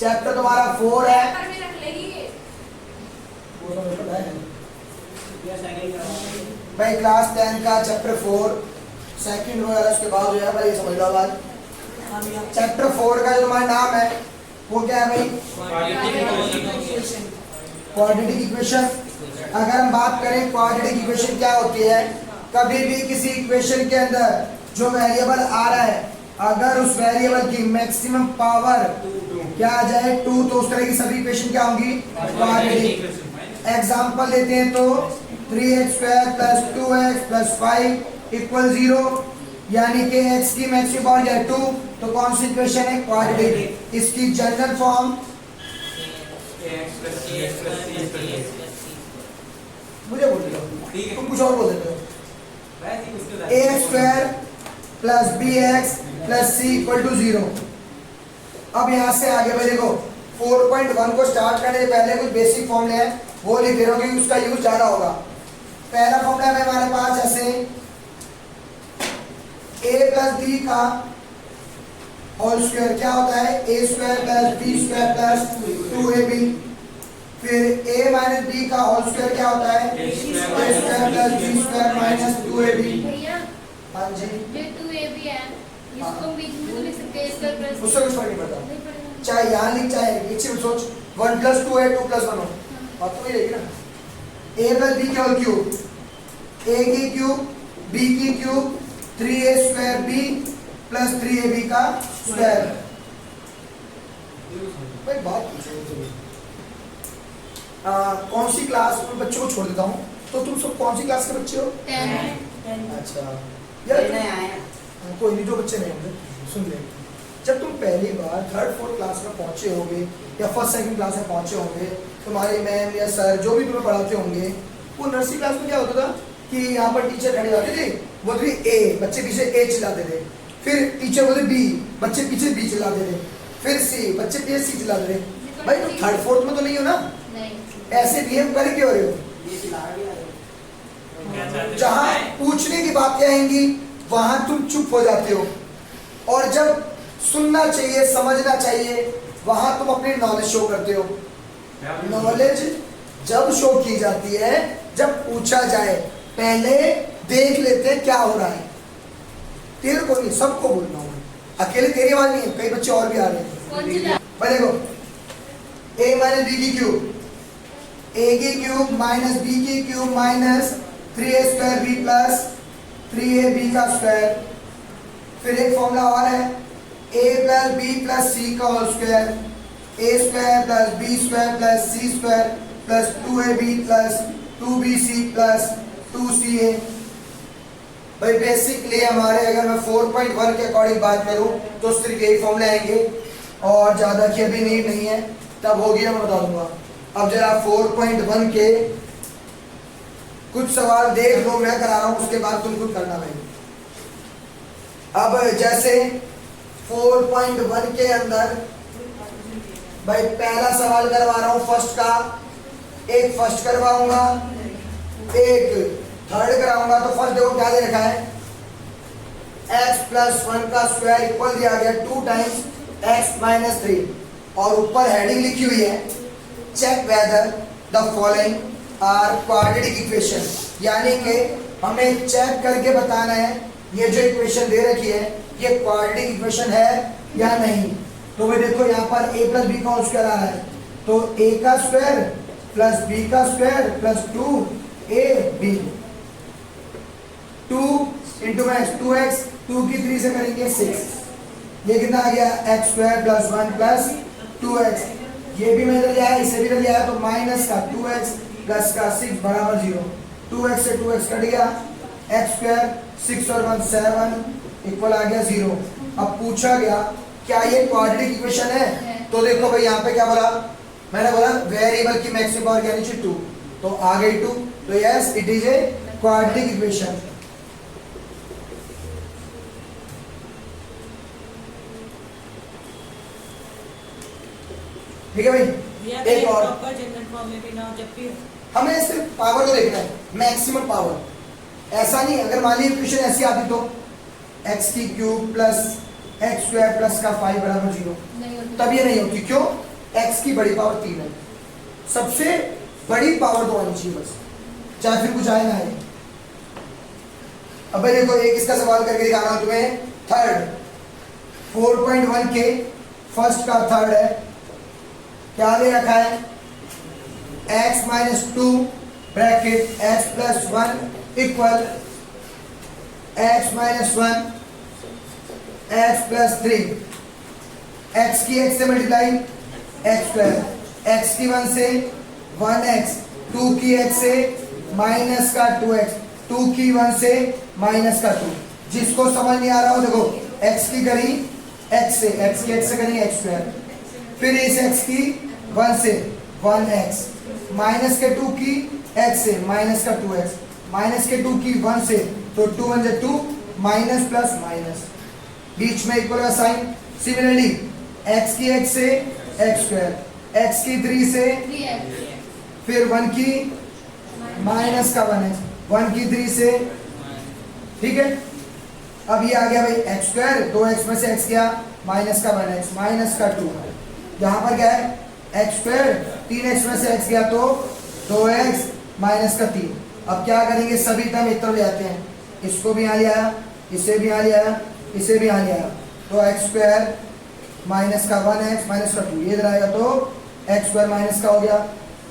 Chapter तुम्हारा 4 है। भाई क्लास 10 का चैप्टर 4 सेकंड रो वाला उसके बाद हो जाएगा, ये समझ लो बात। चैप्टर 4 का जो तुम्हारा नाम है वो क्या है भाई? Quadratic equation. अगर हम बात करें क्वाड्रेटिक इक्वेशन क्या होती है, कभी भी किसी इक्वेशन के अंदर जो वेरिएबल आ रहा है अगर उस वेरिएबल की मैक्सिमम पावर क्या आ जाए 2, तो उस तरह की सभी इक्वेशन क्या होंगी? क्वाड्रेटिक। एग्जांपल लेते हैं तो 3x² + 2x + 5 = 0, यानी कि x की मैक्सिमम पावर क्या है 2, तो कौन सी इक्वेशन है? क्वाड्रेटिक। इसकी जनरल फॉर्म मुझे बोल दो, तुम कुछ और बोल देते हो। ax² + bx + c = 0। अब यहाँ से आगे भाई देखो 4.1 को स्टार्ट करने से पहले कुछ बेसिक फॉर्मूले हैं वो लिख दे रहा हूँ क्योंकि उसका यूज ज्यादा होगा। पहला फॉर्मूला है हमारे पास ऐसे a + b का होल स्क्वायर क्या होता है? a² + b² + 2ab। फिर a - b का होल स्क्वायर क्या होता है? a² + b² - 2ab। भैया हाँ जी, ये 2ab है, इसको बीच में तो लिख सकते हैं इसका प्लस उससे कुछ फर्क नहीं पड़ता, नहीं पड़ेगा। चाहे यहाँ लिख चाहे नीचे में सोच। 1 + 2 है 2 + 1 हो, बात तो वही रहेगी ना। a + b के होल क्यूब, a की क्यूब b की क्यूब 3a² b + 3ab का स्क्वायर। भाई बात पूछो कौन सी क्लास में बच्चों को छोड़ देता हूँ, तो तुम सब कौन सी क्लास के बच्चे हो? 10। अच्छा यार कोई नहीं, जो बच्चे नहीं होंगे सुन ले। जब तुम पहली बार 3rd 4th क्लास में पहुंचे होगे या 1st 2nd क्लास में पहुंचे होंगे, तुम्हारे मैम या सर जो भी तुम्हें पढ़ाते होंगे, वो नर्सरी क्लास में क्या होता था कि यहाँ पर टीचर खड़े होते थे, बोलते थे ए, बच्चे पीछे ए चिल्लाते थे। फिर टीचर बोलते बी, बच्चे पीछे बी चिल्लाते थे। फिर सी, बच्चे पीछे सी चिल्लाते थे। भाई तुम 3rd 4th में तो नहीं हो ना? ऐसे बिहेव कर क्यों रहे हो? जहां पूछने की बातें आएंगी वहां तुम चुप हो जाते हो, और जब सुनना चाहिए समझना चाहिए वहां तुम अपनी नॉलेज शो करते हो। नॉलेज जब शो की जाती है जब पूछा जाए, पहले देख लेते हैं क्या हो रहा है। तेरे को नहीं, सबको बोलना हूँ, अकेले तेरी आवाज नहीं है, कई बच्चे और भी आ रहे हैं। भाई देखो a - b की क्यूब, a की क्यूब - b की क्यूब - 3a² b + 3ab का स्क्वायर। फिर एक फॉर्मूला और है a + b + c का whole square, a² + b² + c² + 2ab + 2bc + 2ca। भाई बेसिकली हमारे अगर मैं 4.1 के अकॉर्डिंग बात करूं तो सिर्फ यही फॉर्मूले आएंगे और ज्यादा की अभी नीड नहीं है, तब होगी मैं बता दूंगा। अब जरा 4.1 के कुछ सवाल देख लो, मैं करा रहा हूं, उसके बाद तुम खुद करना भाई। अब जैसे 4.1 के अंदर भाई पहला सवाल करवा रहा हूं फर्स्ट का, एक फर्स्ट करवाऊंगा एक थर्ड कराऊंगा। तो फर्स्ट देखो क्या दे रखा है, x + 1 का स्क्वायर इक्वल दिया गया 2 टाइम्स x - 3, और ऊपर हेडिंग लिखी हुई है check whether the following are quadratic equation, यानी कि हमें चेक करके बताना है ये जो इक्वेशन दे रखी है ये क्वाड्रेटिक इक्वेशन है या नहीं। तो भाई देखो यहाँ पर a + b का होल स्क्वायर आ रहा है, तो a का स्क्वायर + b का स्क्वायर + 2ab, 2 × x 2x, 2 की 3 से करेंगे 6, ये कितना आ गया x² + 1 + 2x। ये भी मैं इधर लिया है, इसे भी इधर लिया है, तो माइनस का 2x प्लस का 6 बराबर 0। 2x से 2x कट गया, x² 6 और 1 7 इक्वल आ गया 0। अब पूछा गया क्या ये क्वाड्रेटिक इक्वेशन है, तो देखो भाई यहाँ पे क्या बोला, मैंने बोला वेरिएबल की मैक्सिमम पावर क्या नीचे 2, तो आ गई 2, तो yes it is a quadratic equation. ठीक है भाई, एक और हमें सिर्फ पावर को देखना है, मैक्सिमम पावर। ऐसा नहीं अगर मान लीजिए इक्वेशन ऐसी आती तो x³ + x² + का 5 = 0, तब ये नहीं होती। क्यों? x की बड़ी पावर 3 है, सबसे बड़ी पावर 2 आनी चाहिए बस, चाहे फिर कुछ आए ना आए। अब भाई देखो एक इसका सवाल करके दिखाना हूं तुम्हें, थर्ड 4.1 के फर्स्ट का थर्ड है, क्या दे रखा है, x minus 2 bracket x plus 1 equal x minus 1 x plus 3, x की x से मल्टीप्लाई x स्क्वायर, x की 1 से 1x, 2 की x से माइनस का 2x, 2 की 1 से माइनस का 2। जिसको समझ नहीं आ रहा हो देखो, x की करी x से, x की x से करी x स्क्वायर, फिर इस x की 1 से 1x, माइनस के 2 की x से माइनस का 2x, माइनस के 2 की 1 से, तो 2 1 2 माइनस प्लस माइनस, बीच में इक्वल का साइन। सिमिलरली x की x से x स्क्वायर, x की 3 से, 3x, फिर 1 की माइनस का 1x, 1 की 3 से, ठीक है। अब ये आ गया भाई x स्क्वायर, 2x में से x गया, माइनस का 1x, माइनस का 2, यहाँ पर क्या है x स्क्वायर, 3x में से x गया तो 2x माइनस का 3। अब क्या करेंगे, सभी टर्म एक तरफ ले आते हैं, इसको भी यहाँ ले आया, इसे भी यहाँ ले आया, इसे भी यहाँ ले आया, तो x स्क्वायर माइनस का 1x माइनस का 2, ये इधर आएगा तो x स्क्वायर माइनस का हो गया,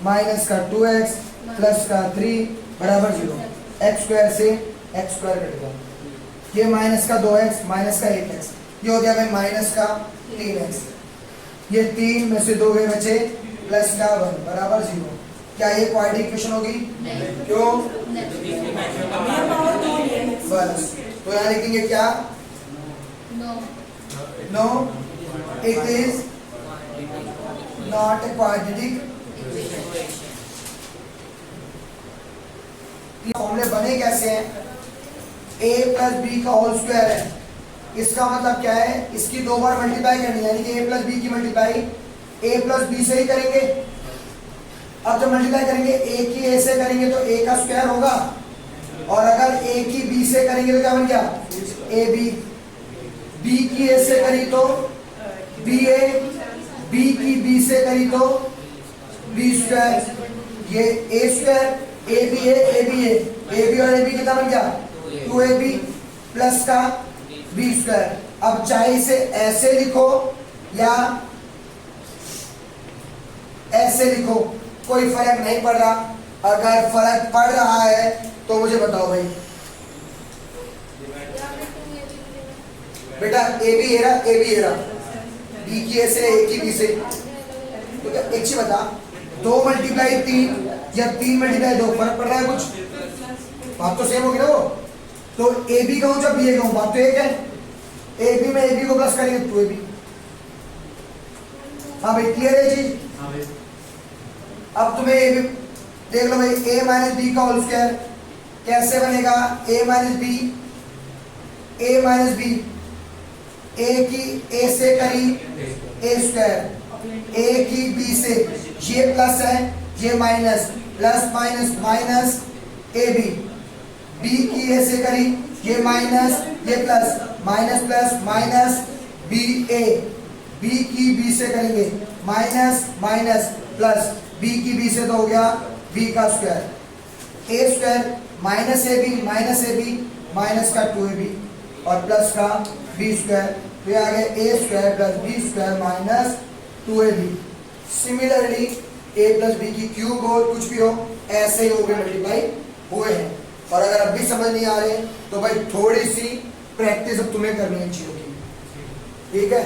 माइनस का 2x प्लस का 3 बराबर 0, x स्क्वायर से x स्क्वायर कटेगा, ये माइनस का 2x माइनस का 8x, ये हो गया भाई माइनस का 3x, ये 3 में से 2 गए बचे प्लस का 1 बराबर 0। क्या ये क्वाड्रेटिक इक्वेशन होगी? नहीं, क्यों? नहीं, बस तो यहाँ लिखेंगे क्या, no, no it is not a quadratic. फॉर्मूले बने कैसे हैं, a प्लस बी का होल स्क्वायर है, इसका मतलब क्या है, इसकी 2 बार मल्टीप्लाई करनी है, यानी कि a प्लस बी की मल्टीप्लाई a प्लस बी से ही करेंगे। अब जब मल्टीप्लाई करेंगे a की a से करेंगे तो a का स्क्वायर होगा, और अगर a की b से करेंगे तो क्या बन गया, ab, b की a से करी तो ba, b की b से करी तो b स्क्वायर, ये a स्क्वायर, ab है, ab है, ab और ab कितना बन गया 2ab प्लस का b स्क्वायर। अब चाहे इसे ऐसे लिखो या ऐसे लिखो, कोई फर्क नहीं पड़ रहा, अगर फर्क पड़ रहा है तो मुझे बताओ भाई। बेटा ए बी एरा, ए बी एरा, बी की ए से, ए की बी से, तो क्या एक चीज बता, 2 मल्टीप्लाई 3 या 3 मल्टीप्लाई 2 फर्क पड़ रहा है कुछ? बात तो सेम होगी ना वो। तो ए बी कहूँ जब बी ए कहूँ, बात तो एक है, ए बी में ए बी को प्लस करेंगे तो ए बी। हाँ भाई क्लियर है चीज? अब तुम्हें ए बी देख लो भाई, ए माइनस बी का होल स्क्वायर कैसे बनेगा, ए माइनस बी, ए माइनस बी, ए की ए से करी ए स्क्वायर, ए की बी से, ये प्लस है ये minus, plus minus minus A B, B की ए से करी ये माइनस ये plus, minus plus minus B A, B की बी से करेंगे माइनस माइनस प्लस, बी की बी से तो हो गया बी का square, A square minus A B minus का 2ab और प्लस का बी स्क्वायर, तो ये आ गया A square plus B square minus 2ab। Similarly A plus B की क्यूब हो कुछ भी हो, ऐसे ही हो गए मल्टीप्लाई हुए हैं। और अगर अब भी समझ नहीं आ रहे तो भाई थोड़ी सी प्रैक्टिस अब तुम्हें करनी है चीजों की, ठीक है?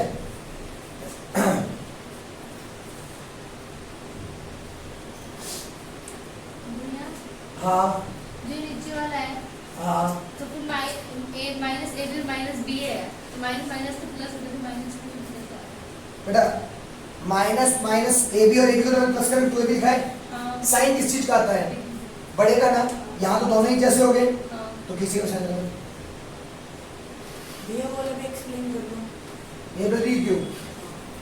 हाँ जो नीचे वाला है, हाँ तो फिर minus A B minus B है, तो माइनस माइनस तो प्लस हो गया, माइनस बेटा, माइनस माइनस ए बी और ए बी को प्लस करें तो ए बी लिखा है, हाँ, साइन किस चीज का आता है, बड़े का ना, यहाँ तो दोनों ही जैसे हो गए, हाँ, तो किसी को साइन लगा ये वाला भी एक्सप्लेन कर दो। ए प्लस बी क्यूब,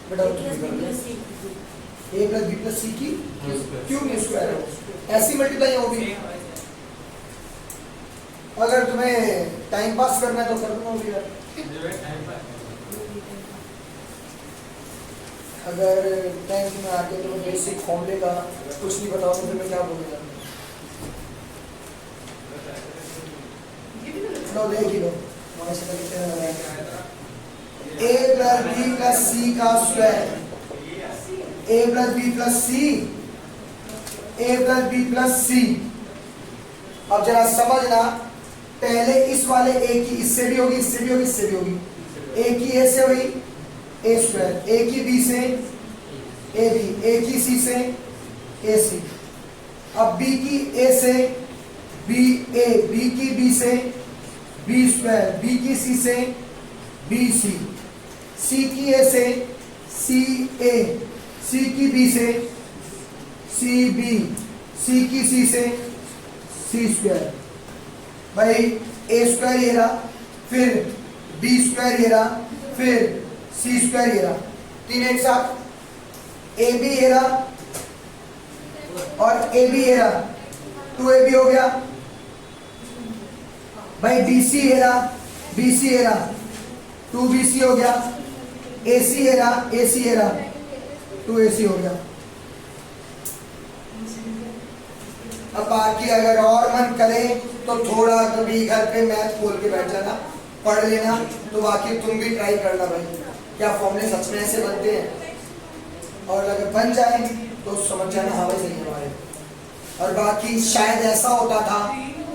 बेटा A plus B plus C A plus B plus C की क्यूब में स्क्वायर हो, ऐसी मल्टीप्लाई होगी। अगर तुम्हें टाइम पास करना है तो कर दूंगा भी यार। अगर 10th में आके तो बेसिक फॉर्मूले का कुछ नहीं बताओ तो फिर मैं क्या बोलूँगा। लो देख ही लो, a plus B plus C का square, a plus B plus C, a plus B plus C. अब जरा समझना, पहले इस वाले a की इससे भी होगी, इससे भी होगी, इससे भी होगी। a की a से हुई a स्क्वायर, a की b से a b, a की c से a c। अब b की a से b a, b की b से b स्क्वायर, b की c से b c, c की a से c a, c की b से c b, c की c से c स्क्वायर। भाई a स्क्वायर ये रहा, फिर b स्क्वायर ये रहा, फिर c स्क्वायर ये रहा, तीन एक साथ। a b ये रहा और a b ये रहा, 2ab हो गया। भाई bc ये रहा, bc ये रहा, 2bc हो गया। ac ये रहा, ac ये रहा, 2ac हो गया। अब बाकी अगर और मन करे तो थोड़ा कभी घर पे मैथ खोल के बैठ जाना, पढ़ लेना, तो बाकी तुम भी ट्राई करना भाई, क्या फॉर्मूले सच में ऐसे बनते हैं। और अगर बन जाए तो समझ जाना हाँ भाई सही हमारे। और बाकी शायद ऐसा होता था,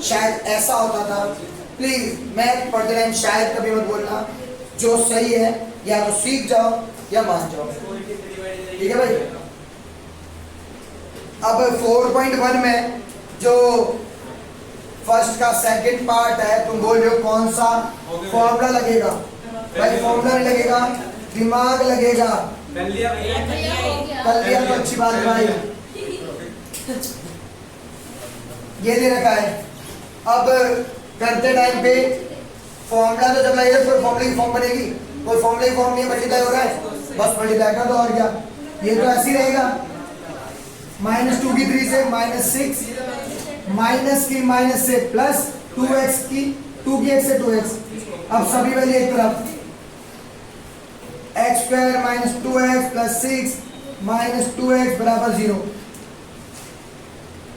शायद ऐसा होता था, प्लीज मैथ पढ़ते टाइम शायद कभी मत बोलना, जो सही है या तो सीख जाओ या मान जाओ, ठीक है भाई। अब 4.1 में जो फर्स्ट का सेकंड पार्ट है, तुम बोल रहे हो कौन सा फॉर्मूला लगेगा। भाई फॉर्मूला नहीं लगेगा, दिमाग लगेगा। कर लिया हो गया। कर लिया तो अच्छी बात है भाई। ये दे रखा है। अब करते टाइम पे फॉर्मूला तो जब लगेगा कोई फॉर्मूले की फॉर्म बनेगी, कोई फॉर्मूले की फॉर्म नहीं, मल्टीप्लाई हो रहा है, बस मल्टीप्लाई कर दो और क्या। ये तो ऐसे ही रहेगा, -2 की 3 से -6, माइनस की माइनस से प्लस, 2x की 2 की 1 से 2x। अब सभी वैल्यू एक तरफ, x square minus 2x plus 6 minus 2x बराबर 0,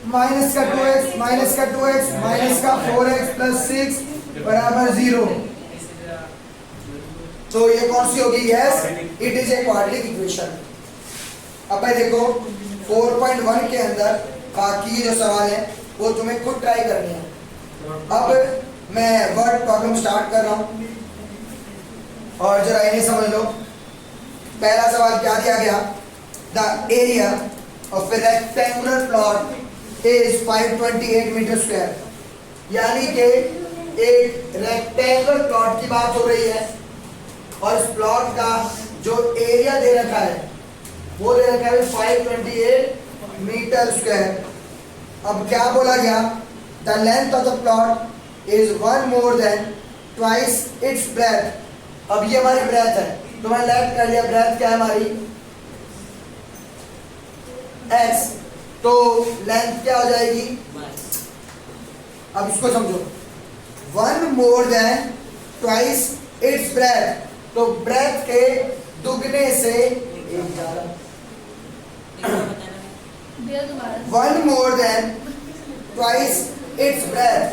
माइनस का 2x माइनस का 2x माइनस का 4x प्लस 6 बराबर 0। तो ये कौन सी होगी? Yes, it is a quadratic equation. अब भाई देखो 4.1 के अंदर बाकी जो सवाल है वो तुम्हें खुद ट्राई करनी है। अब मैं वर्ड प्रॉब्लम स्टार्ट कर रहा हूं और जरा इन्हें समझ लो। पहला सवाल क्या दिया गया? The area of a rectangular plot is 528 metre square. यानी कि एक रेक्टेंगुलर प्लॉट की बात हो रही है और इस प्लॉट का जो एरिया दे रखा है वो दे रखा है 528 मीटर स्क्वायर। अब क्या बोला गया? The length of the plot is 1 more than twice its breath. अब ये हमारी ब्रेथ है, तो मैंने लेट कर लिया। ब्रेथ क्या है हमारी? x, तो लेंथ क्या हो जाएगी? अब इसको समझो, 1 more than twice its breath, तो ब्रेथ के दुगने से एक ज्यादा। 1 more than twice its breadth,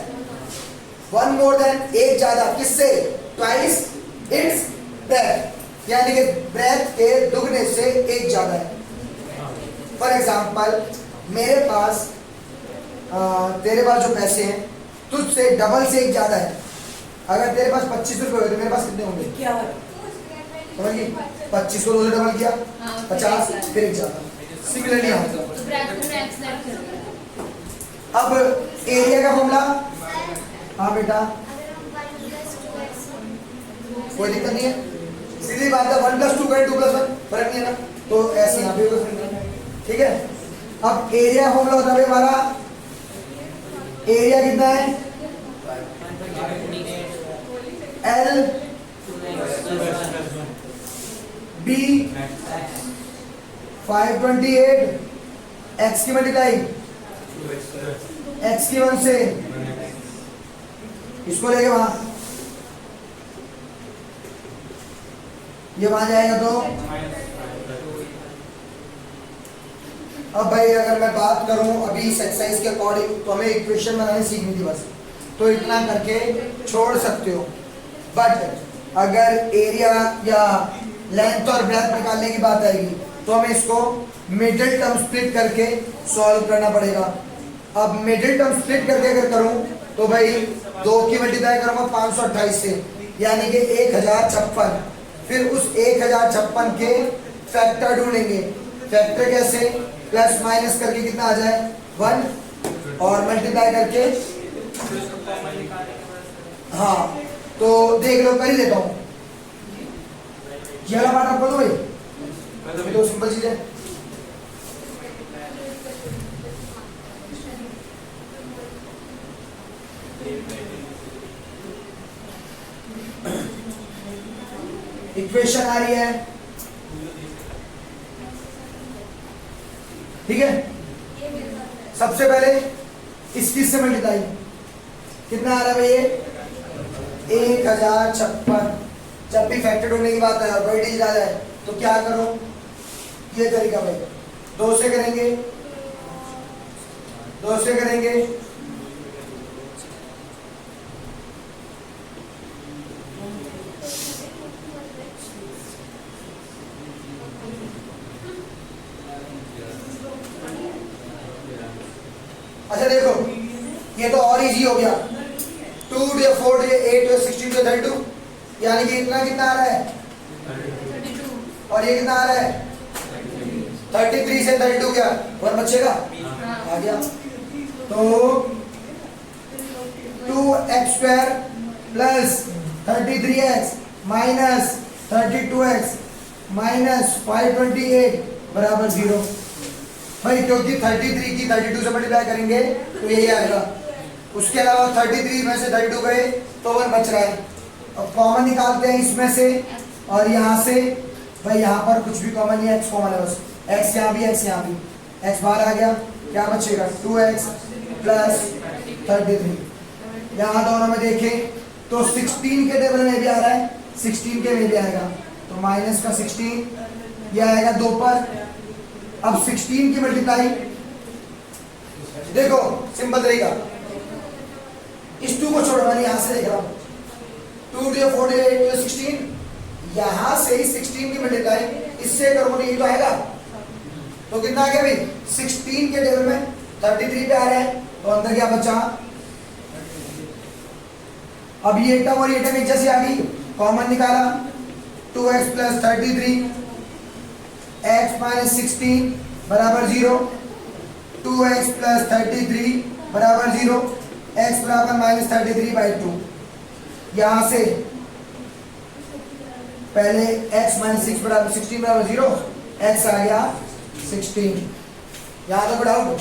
1 more than एक ज्यादा, किससे? twice its breadth, यानी कि ब्रेथ के दुगने से एक ज्यादा है। फॉर एग्जाम्पल मेरे पास तेरे पास जो पैसे हैं तुझसे डबल से एक ज्यादा है। अगर तेरे पास 25 रुपए हुए तो मेरे पास कितने होंगे? 25 को 2 से डबल किया 50, फिर एक ज्यादा। सिमिलरली अब एरिया का फॉर्मूला, हाँ बेटा कोई दिक्कत नहीं है, सीधी बात है। 1 + 2 करें 2 + 1 फर्क नहीं है ना, तो ऐसे यहाँ पे होगा, ठीक है। अब एरिया फॉर्मूला होता है हमारा, एरिया कितना है? L B 528 x की मल्टीप्लाई x की 1 से, इसको लेके वहां, ये वहां जाएगा तो अब भाई अगर मैं बात करूं अभी इस एक्सरसाइज के अकॉर्डिंग, तो हमें इक्वेशन बनाने सीखनी थी बस, तो इतना करके छोड़ सकते हो। बट अगर एरिया या लेंथ और ब्रेथ निकालने की बात आएगी तो हमें इसको मिडिल टर्म स्प्लिट करके सॉल्व करना पड़ेगा। अब मिडिल टर्म स्प्लिट करके अगर करूं तो भाई 2 की मल्टीप्लाई करूंगा 528 से, यानी कि 1056। फिर उस 1056 के फैक्टर ढूंढेंगे। फैक्टर कैसे? प्लस माइनस करके कितना आ जाए 1 और मल्टीप्लाई करके, हाँ तो देख लो, कर ही देता हूँ। ये वाला पार्ट आपको दो भाई, तो सिंपल चीज है। इक्वेशन आ रही है, ठीक है। सबसे पहले इसकी से मल्टीप्लाई, कितना आ रहा है भाई ये 1056। जब भी फैक्टर ढूंढने की बात है और बड़ी डिजिट आ जाए तो क्या करो, ये तरीका भाई, 2 से करेंगे, 2 से करेंगे, अच्छा देखो ये तो और इजी हो गया। 2 to 4 to 8 to 16 to 32, यानी कि इतना कितना आ रहा है 32 और ये कितना आ रहा है 33 से 32 क्या 1 बचेगा, आ गया। तो 2x² plus 33x minus 32x minus 528 बराबर 0। भाई क्योंकि 33 की 32 से मल्टीप्लाई करेंगे तो यही आएगा। उसके अलावा 33 में से 32 गए तो 1 बच रहा है। अब कॉमन निकालते हैं इसमें से और यहाँ से, भाई यहाँ पर कुछ भी कॉमन नहीं है, x कॉमन है बस, x यहाँ भी x यहाँ भी, x बाहर आ गया, क्या बचेगा 2x प्लस 33। यहाँ दोनों में देखें तो 16 के टेबल में भी आ रहा है, 16 के में भी आएगा, तो माइनस का 16 यह आएगा 2 पर। अब 16 की मल्टीप्लाई देखो सिंपल तरीका, इस 2 को छोड़ो, मैंने यहां से देख रहा हूं 2 to 4 to 8 to 16, यहां से ही 16 की मल्टीप्लाई इससे करो तो ये तो आएगा। तो कितना आ गया भाई 16 के टेबल में 33 पे आ रहा है, तो अंदर क्या बचा, अब ये टर्म और ये टर्म एक जैसी आ गई, कॉमन निकाला 2x प्लस 33 x माइनस 16 बराबर 0, 2x प्लस 33 बराबर 0, x बराबर माइनस 33/2। यहां से पहले x माइनस 6 बराबर 16 बराबर 0, x आ गया 16। यहां तक डाउट?